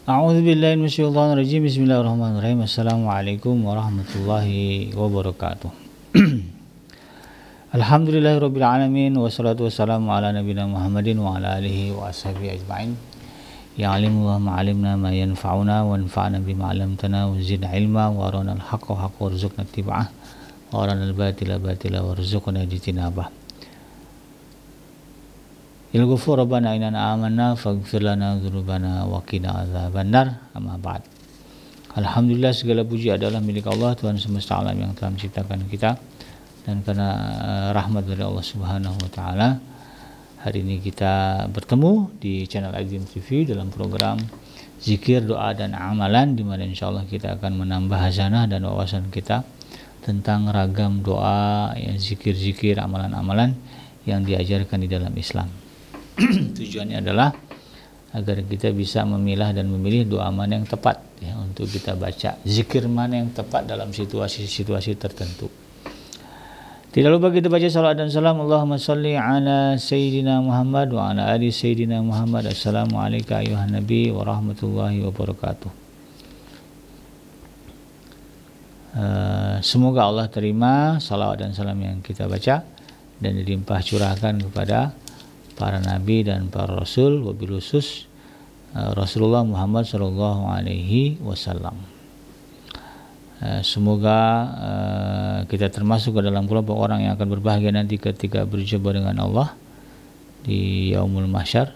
A'udzubillahi minasyaitonirrajim. Bismillahirrahmanirrahim. Assalamualaikum warahmatullahi wabarakatuh. Alhamdulillahirabbil alamin wassalatu wassalamu ala nabiyina Muhammadin wa ala alihi wa ashabihi ajmain. Ya alimullah ma'alimna ma yanfa'una wa anfa'na bima 'allamtana wa zidna ilma wa arina al-haqqa haqqa warzuqna ittiba'ah wa arina al-batila batila warzuqna ijtinabah. Il ghafur rabbana inna amanna faghfir lana dzunubana wa qina adzabannar. Amma ba'd. Alhamdulillah, segala puji adalah milik Allah, Tuhan semesta alam yang telah menciptakan kita, dan karena rahmat dari Allah Subhanahu wa taala, hari ini kita bertemu di channel Azim TV dalam program Zikir, Doa dan Amalan, di mana insyaallah kita akan menambah hasanah dan wawasan kita tentang ragam doa, ya, zikir-zikir, amalan-amalan yang diajarkan di dalam Islam. Tujuannya adalah agar kita bisa memilah dan memilih doa mana yang tepat, ya, untuk kita baca, zikir mana yang tepat dalam situasi-situasi tertentu. Tidak lupa kita baca salawat dan salam. Allahumma salli ala Sayyidina Muhammad wa ala ali Sayyidina Muhammad. Assalamualaikum ayuhan Nabi wa rahmatullahi wabarakatuh. Semoga Allah terima salawat dan salam yang kita baca dan dilimpah curahkan kepada para nabi dan para rasul, wabil khusus Rasulullah Muhammad sallallahu alaihi wasallam. Semoga kita termasuk ke dalam kelompok orang yang akan berbahagia nanti ketika berjumpa dengan Allah di yaumul mahsyar,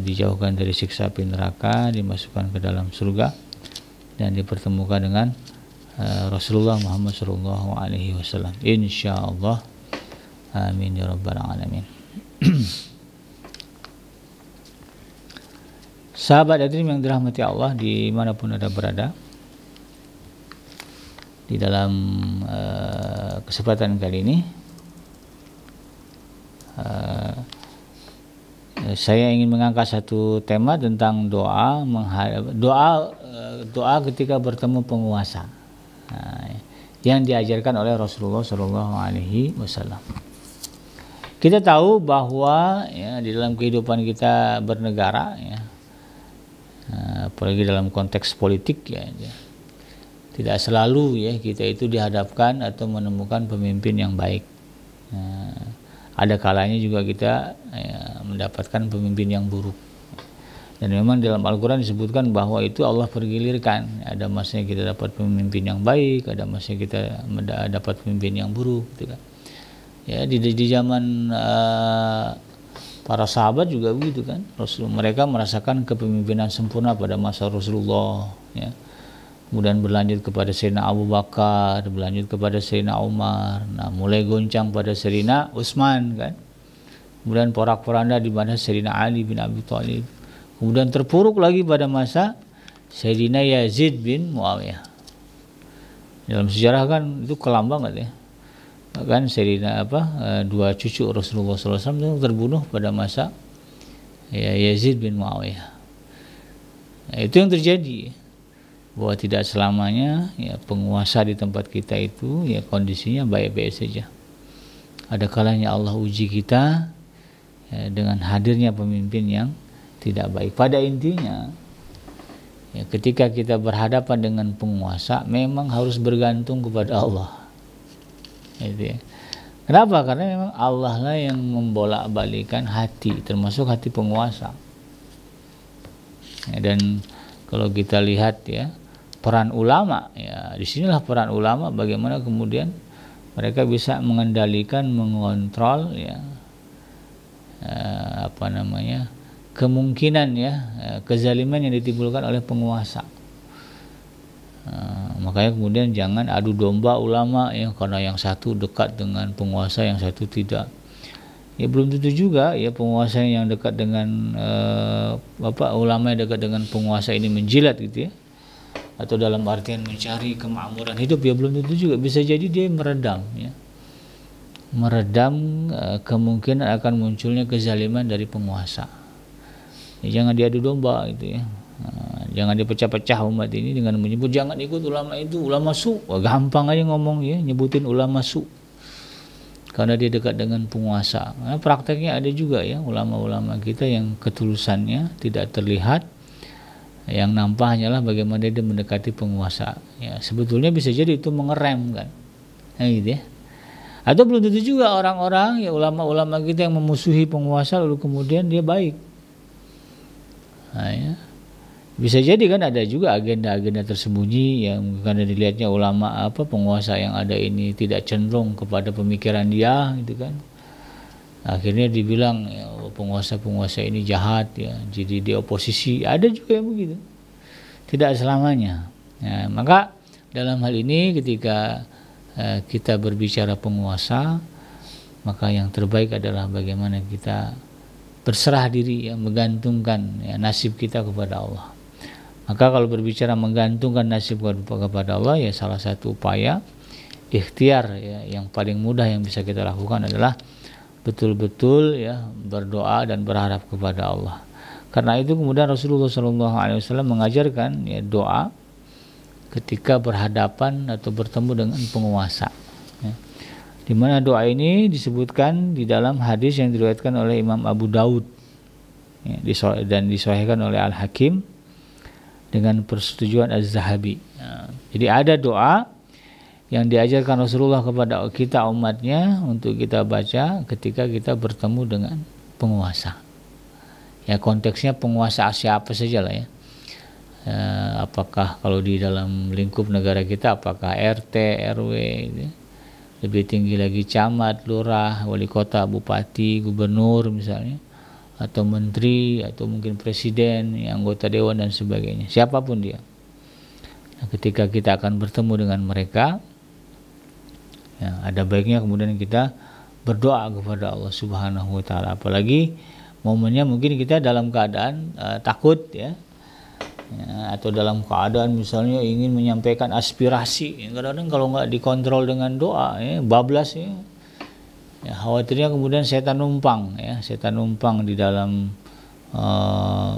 dijauhkan dari siksa api neraka, dimasukkan ke dalam surga, dan dipertemukan dengan Rasulullah Muhammad sallallahu alaihi wasallam, insyaallah. Amin ya rabbal alamin. Sahabat hadirin yang dirahmati Allah dimanapun Anda berada, di dalam kesempatan kali ini saya ingin mengangkat satu tema tentang doa ketika bertemu penguasa, yang diajarkan oleh Rasulullah Shallallahu Alaihi Wasallam. Kita tahu bahwa, ya, di dalam kehidupan kita bernegara, ya, apalagi dalam konteks politik, ya, tidak selalu, ya, kita itu dihadapkan atau menemukan pemimpin yang baik. Ada kalanya juga kita, ya, mendapatkan pemimpin yang buruk. Dan memang dalam Al-Quran disebutkan bahwa itu Allah pergilirkan. Ada masanya kita dapat pemimpin yang baik, ada masanya kita dapat pemimpin yang buruk, gitu kan. Ya, di zaman para sahabat juga begitu kan. Mereka merasakan kepemimpinan sempurna pada masa Rasulullah, ya. Kemudian berlanjut kepada Sayyidina Abu Bakar, berlanjut kepada Sayyidina Umar, nah mulai goncang pada Sayyidina Utsman kan. Kemudian porak-poranda di mana Sayyidina Ali bin Abi Thalib. Kemudian terpuruk lagi pada masa Sayyidina Yazid bin Muawiyah. Dalam sejarah kan itu kelam banget, ya. Kan Sayyidina dua cucu Rasulullah SAW itu terbunuh pada masa, ya, Yazid bin Muawiyah. Nah, itu yang terjadi, bahwa tidak selamanya, ya, penguasa di tempat kita itu, ya, kondisinya baik-baik saja. Ada kalanya Allah uji kita, ya, dengan hadirnya pemimpin yang tidak baik. Pada intinya, ya, ketika kita berhadapan dengan penguasa memang harus bergantung kepada Allah. Gitu, ya. Kenapa? Karena memang Allah lah yang membolak-balikan hati, termasuk hati penguasa. Ya, dan kalau kita lihat, ya, peran ulama, ya, disinilah peran ulama, bagaimana kemudian mereka bisa mengendalikan, mengontrol, ya, kemungkinan, ya, kezaliman yang ditimbulkan oleh penguasa. Makanya kemudian jangan adu domba ulama, ya, karena yang satu dekat dengan penguasa, yang satu tidak. Ya belum tentu juga, ya, penguasa yang dekat dengan ulama yang dekat dengan penguasa ini menjilat, gitu, ya, atau dalam artian mencari kemakmuran hidup, ya belum tentu juga. Bisa jadi dia meredam, ya, kemungkinan akan munculnya kezaliman dari penguasa. Ya, jangan diadu domba, gitu, ya. Jangan dipecah-pecah umat ini dengan menyebut jangan ikut ulama itu, ulama su. Wah, gampang aja ngomong, ya, nyebutin ulama su karena dia dekat dengan penguasa. Nah, prakteknya ada juga, ya, ulama-ulama kita yang ketulusannya tidak terlihat, Yang nampak hanyalah bagaimana dia mendekati penguasa. Ya, sebetulnya bisa jadi itu mengerem kan, gitu ya. Atau belum tentu juga orang-orang ya ulama-ulama kita yang memusuhi penguasa lalu kemudian dia baik. Nah, ya. Bisa jadi kan ada juga agenda-agenda tersembunyi yang karena dilihatnya ulama penguasa yang ada ini tidak cenderung kepada pemikiran dia gitu kan. Akhirnya dibilang ya, penguasa-penguasa ini jahat ya, jadi dia oposisi. Ada juga yang begitu. Tidak selamanya. Ya, maka dalam hal ini ketika kita berbicara penguasa, maka yang terbaik adalah bagaimana kita berserah diri, ya, menggantungkan ya, nasib kita kepada Allah. Maka kalau berbicara menggantungkan nasib kepada Allah, ya salah satu upaya ikhtiar ya, yang paling mudah yang bisa kita lakukan adalah betul-betul ya berdoa dan berharap kepada Allah. Karena itu kemudian Rasulullah SAW mengajarkan ya doa ketika berhadapan atau bertemu dengan penguasa. Ya. Di mana doa ini disebutkan di dalam hadis yang diriwayatkan oleh Imam Abu Daud ya, dan disahihkan oleh Al-Hakim dengan persetujuan Az-Zahabi. Nah, jadi ada doa yang diajarkan Rasulullah kepada kita umatnya untuk kita baca ketika kita bertemu dengan penguasa. Ya konteksnya penguasa siapa saja lah ya. Apakah kalau di dalam lingkup negara kita apakah RT, RW, gitu ya. Lebih tinggi lagi camat, lurah, wali kota, bupati, gubernur misalnya. Atau menteri atau mungkin presiden, anggota dewan dan sebagainya, siapapun dia. Nah, ketika kita akan bertemu dengan mereka, ya, ada baiknya kemudian kita berdoa kepada Allah Subhanahu wa taala. Apalagi momennya mungkin kita dalam keadaan takut ya, atau dalam keadaan misalnya ingin menyampaikan aspirasi. Kadang-kadang kalau nggak dikontrol dengan doa ya, bablas ya. Ya, khawatirnya kemudian setan numpang di dalam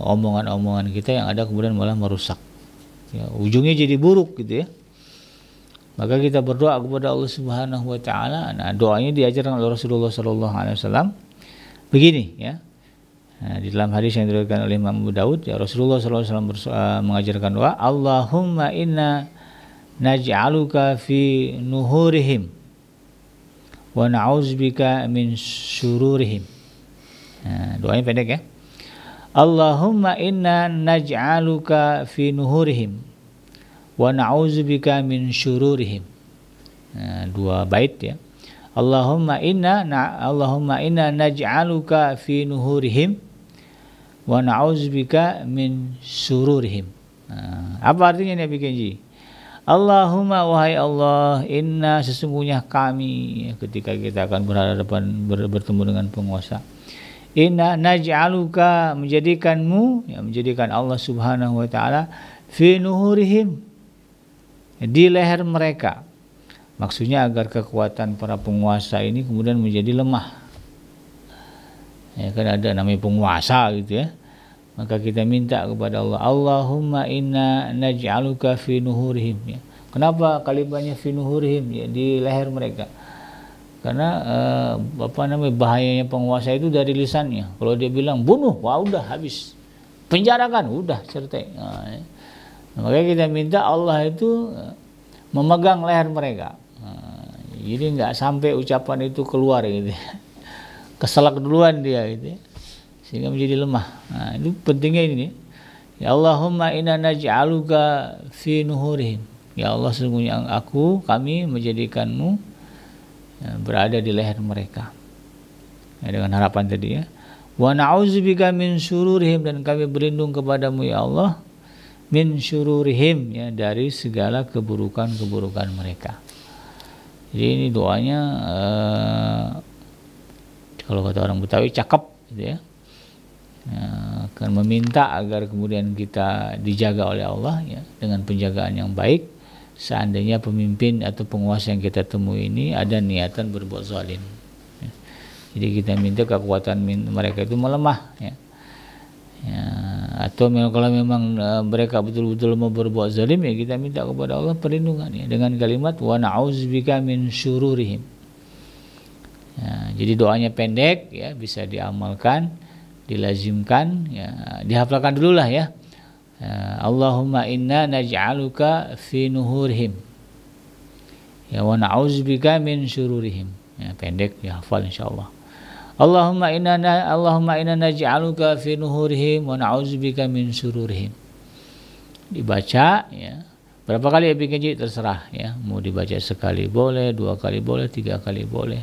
omongan-omongan kita yang ada kemudian malah merusak. Ya, ujungnya jadi buruk gitu ya. Maka kita berdoa kepada Allah Subhanahu wa taala. Nah, doanya diajarkan oleh Rasulullah sallallahu alaihi wasallam begini ya. Nah, di dalam hadis yang diriwayatkan oleh Imam Abu Daud ya, Rasulullah sallallahu alaihi wasallam mengajarkan doa, Allahumma inna naj'aluka fi nuhurihim wa na'udzubika min syururihim. Nah, doanya pendek ya. Allahumma inna naj'aluka fi nuhurihim wa na'udzubika min syururihim. Nah, dua bait ya. Allahumma inna naj'aluka fi nuhurihim wa na'udzubika min syururihim. Nah, apa artinya Nabi Kenji? Allahumma wahai Allah, inna sesungguhnya kami ketika kita akan bertemu dengan penguasa. Inna naj'aluka menjadikanmu ya, menjadikan Allah Subhanahu wa taala fi nuhurihim di leher mereka. Maksudnya agar kekuatan para penguasa ini kemudian menjadi lemah. Ya kan ada namanya penguasa gitu ya. Maka kita minta kepada Allah, Allahumma inna naj'aluka fi nuhurihim. Ya. Kenapa kalimatnya fi nuhurihim ya, di leher mereka? Karena bahayanya penguasa itu dari lisannya. Kalau dia bilang bunuh, wah udah habis. Penjarakan, udah selesai. Nah, ya. Maka kita minta Allah itu memegang leher mereka. Nah, jadi nggak sampai ucapan itu keluar gitu. Keselak duluan dia gitu. Sehingga menjadi lemah. Nah, itu pentingnya ini nih. Ya Allahumma inna naj'aluka fi nuhurihim. Ya Allah sesungguhnya kami menjadikanmu ya, berada di leher mereka. Ya, dengan harapan tadi ya. Wa na'udzubika min syururihim, dan kami berlindung kepadamu ya Allah min syururihim ya, dari segala keburukan-keburukan mereka. Jadi ini doanya kalau kata orang Betawi cakep gitu ya. Akan meminta agar kemudian kita dijaga oleh Allah ya, dengan penjagaan yang baik seandainya pemimpin atau penguasa yang kita temui ini ada niatan berbuat zalim ya. Jadi kita minta kekuatan mereka itu melemah ya. Ya, atau kalau memang mereka betul-betul mau berbuat zalim ya kita minta kepada Allah perlindungan ya, dengan kalimat wa na'udzubika min syururihim ya. Jadi doanya pendek ya, bisa diamalkan, dilazimkan ya, dihafalkan dulu lah ya. Allahumma inna naj'aluka fi nuhurihim ya wa na'udzubika min syururihim. Ya, pendek ya, hafal insyaallah. Allahumma inna naj'aluka fi nuhurihim wa na'udzubika min syururihim. Dibaca ya. Berapa kali Habib Haji terserah ya, mau dibaca sekali boleh, 2 kali boleh, 3 kali boleh.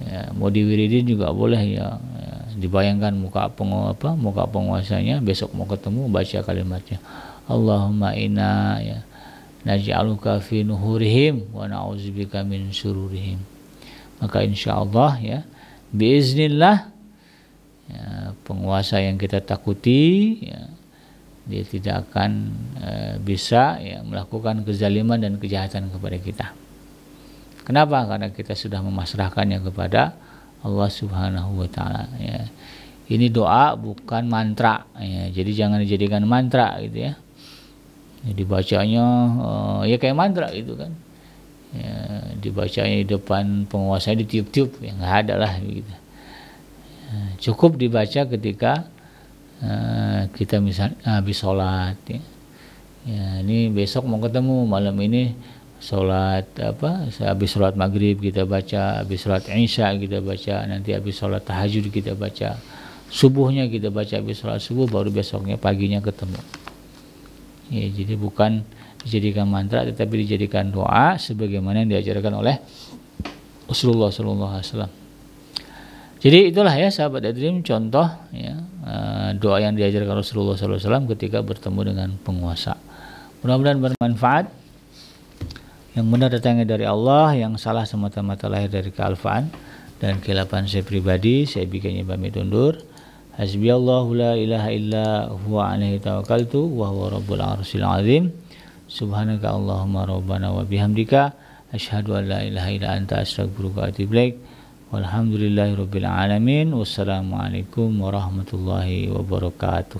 Ya, mau diwiridin juga boleh ya. Ya, dibayangkan muka penguasanya besok mau ketemu, baca kalimatnya. Allahumma inna ya naj'aluka fi nuhurihim wa na'udzubika min syururihim. Maka insyaallah ya biiznillah ya, penguasa yang kita takuti ya, dia tidak akan bisa ya, melakukan kezaliman dan kejahatan kepada kita. Kenapa? Karena kita sudah memasrahkannya kepada Allah Subhanahu wa taala ya. Ini doa bukan mantra ya. Jadi jangan dijadikan mantra gitu ya. Jadi bacanya ya kayak mantra gitu kan. Ya, dibacanya di depan penguasa ditiup-tiup ya, nggak ada lah gitu. Ya, cukup dibaca ketika kita misalnya habis sholat ya. Ya, ini besok mau ketemu, malam ini sholat habis sholat maghrib kita baca, habis sholat isya kita baca, nanti habis sholat tahajud kita baca, subuhnya kita baca, habis sholat subuh baru besoknya paginya ketemu ya. Jadi bukan dijadikan mantra tetapi dijadikan doa sebagaimana yang diajarkan oleh Rasulullah SAW. Jadi itulah ya sahabat Adrim contoh ya doa yang diajarkan Rasulullah SAW ketika bertemu dengan penguasa. Mudah-mudahan bermanfaat. Yang benar datangnya dari Allah, yang salah semata-mata lahir dari kealfaan dan kehilapan saya pribadi. Saya bikinnya pamit undur. Hasbiyallahu la ilaha illa huwa alaihi tawakkaltu wa huwa rabbul arsyil azim. Subhanaka Allahumma rabbana wa bihamdika asyhadu an la ilaha illa anta astaghfiruka wa atubu ilaik. Walhamdulillahirabbil alamin. Wassalamualaikum warahmatullahi wabarakatuh.